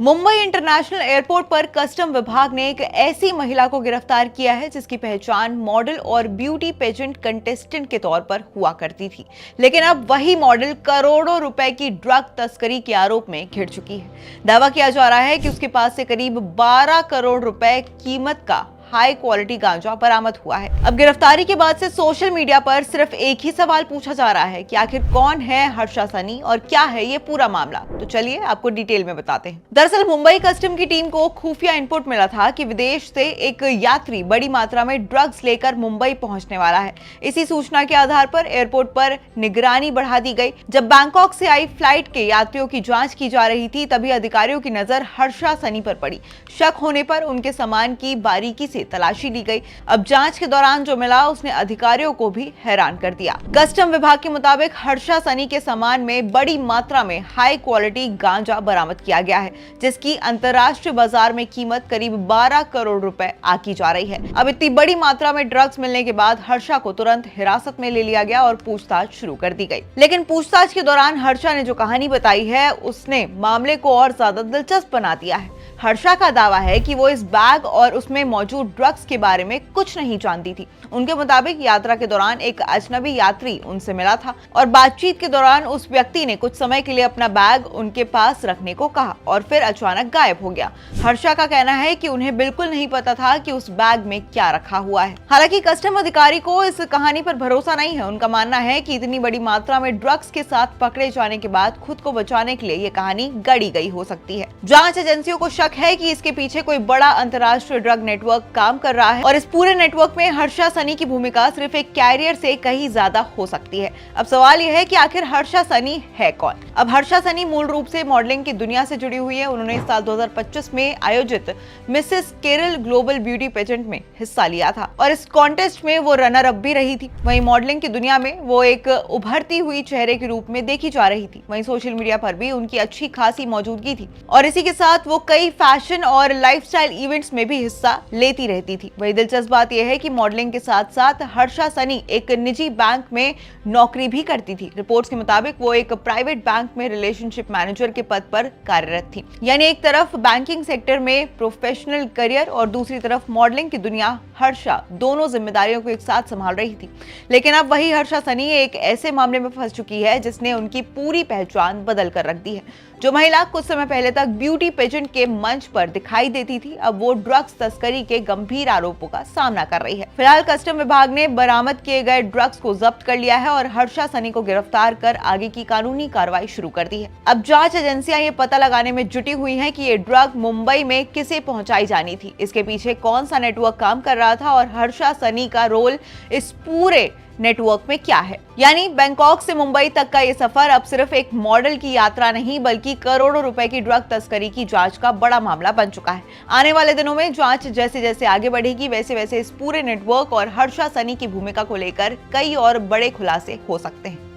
Mumbai international airport पर custom विभाग ने एक ऐसी महिला को गिरफ्तार किया है जिसकी पहचान मॉडल और ब्यूटी पेजेंट कंटेस्टेंट के तौर पर हुआ करती थी, लेकिन अब वही मॉडल करोड़ों रुपए की ड्रग तस्करी के आरोप में घिर चुकी है। दावा किया जा रहा है कि उसके पास से करीब 12 करोड़ रुपए कीमत का हाई क्वालिटी गांजा बरामद हुआ है। अब गिरफ्तारी के बाद से सोशल मीडिया पर सिर्फ एक ही सवाल पूछा जा रहा है कि आखिर कौन है हर्षा सनी और क्या है ये पूरा मामला। तो चलिए आपको डिटेल में बताते हैं। दरअसल मुंबई कस्टम की टीम को खुफिया इनपुट मिला था कि विदेश से एक यात्री बड़ी मात्रा में ड्रग्स लेकर मुंबई पहुंचने वाला है। इसी सूचना के आधार पर एयरपोर्ट पर निगरानी बढ़ा दी गई। जब बैंकॉक से आई फ्लाइट के यात्रियों की जांच की जा रही थी, तभी अधिकारियों की नजर हर्षा सनी पर पड़ी। शक होने पर उनके सामान की बारीकी से तलाशी ली गई। अब जांच के दौरान जो मिला उसने अधिकारियों को भी हैरान कर दिया। कस्टम विभाग के मुताबिक हर्षा सनी के सामान में बड़ी मात्रा में हाई क्वालिटी गांजा बरामद किया गया है, जिसकी अंतर्राष्ट्रीय बाजार में कीमत करीब 12 करोड़ रुपए आकी जा रही है। अब इतनी बड़ी मात्रा में ड्रग्स मिलने के बाद हर्षा को तुरंत हिरासत में ले लिया गया और पूछताछ शुरू कर दी गई। लेकिन पूछताछ के दौरान हर्षा ने जो कहानी बताई है उसने मामले को और ज्यादा दिलचस्प बना दिया है। हर्षा का दावा है कि वो इस बैग और उसमें मौजूद ड्रग्स के बारे में कुछ नहीं जानती थी। उनके मुताबिक यात्रा के दौरान एक अजनबी यात्री उनसे मिला था और बातचीत के दौरान उस व्यक्ति ने कुछ समय के लिए अपना बैग उनके पास रखने को कहा और फिर अचानक गायब हो गया। हर्षा का कहना है कि उन्हें बिल्कुल नहीं पता था कि उस बैग में क्या रखा हुआ है। हालांकि कस्टम अधिकारी को इस कहानी पर भरोसा नहीं है। उनका मानना है कि इतनी बड़ी मात्रा में ड्रग्स के साथ पकड़े जाने के बाद खुद को बचाने के लिए ये कहानी गढ़ी गई हो सकती है। जांच एजेंसियों को शक है कि इसके पीछे कोई बड़ा अंतर्राष्ट्रीय ड्रग नेटवर्क काम कर रहा है और इस पूरे नेटवर्क में हर्षा सनी की भूमिका सिर्फ एक कैरियर से कहीं ज्यादा हो सकती है। अब सवाल यह है कि आखिर हर्षा सनी है कौन? अब हर्षा सनी मूल रूप से मॉडलिंग की दुनिया से जुड़ी हुई है। उन्होंने साल 2025 में आयोजित Mrs Kerala global beauty pageant में हिस्सा लिया था और इस कॉन्टेस्ट में वो रनर अप भी रही थी। वहीं मॉडलिंग की दुनिया में वो एक उभरती हुई चेहरे के रूप में देखी जा रही थी। वहीं सोशल मीडिया पर भी उनकी अच्छी खासी मौजूदगी थी और इसी के साथ वो कई फैशन और लाइफस्टाइल इवेंट्स में भी हिस्सा लेती रहती थी। वही दिलचस्प बात यह है कि मॉडलिंग के साथ साथ हर्षा सनी एक निजी बैंक में नौकरी भी करती थी। रिपोर्ट्स के मुताबिक वो एक प्राइवेट बैंक में रिलेशनशिप मैनेजर के पद पर कार्यरत थी। यानी एक तरफ बैंकिंग सेक्टर में प्रोफेशनल करियर और दूसरी तरफ मॉडलिंग की दुनिया। हर्षा दोनों जिम्मेदारियों को एक साथ संभाल रही थी। लेकिन अब वही हर्षा सनी एक ऐसे मामले में फंस चुकी है जिसने उनकी पूरी पहचान बदल कर रख दी है। जो महिला कुछ समय पहले तक ब्यूटी पेजेंट के मंच पर दिखाई देती थी, अब वो ड्रग्स तस्करी के गंभीर आरोपों का सामना कर रही है। फिलहाल कस्टम विभाग ने बरामद किए गए ड्रग्स को जब्त कर लिया है और हर्षा सनी को गिरफ्तार कर आगे की कानूनी कार्रवाई शुरू कर दी है। अब जांच एजेंसियां ये पता लगाने में जुटी हुई हैं कि ये ड्रग मुंबई में किसे पहुंचाई जानी थी, इसके पीछे कौन सा नेटवर्क काम कर रहा था और हर्षा सनी का रोल इस पूरे नेटवर्क में क्या है। यानी बैंकॉक से मुंबई तक का ये सफर अब सिर्फ एक मॉडल की यात्रा नहीं बल्कि करोड़ों रुपए की ड्रग तस्करी की जांच का बड़ा मामला बन चुका है। आने वाले दिनों में जांच जैसे जैसे आगे बढ़ेगी वैसे वैसे इस पूरे नेटवर्क और हर्षा सनी की भूमिका को लेकर कई और बड़े खुलासे हो सकते हैं।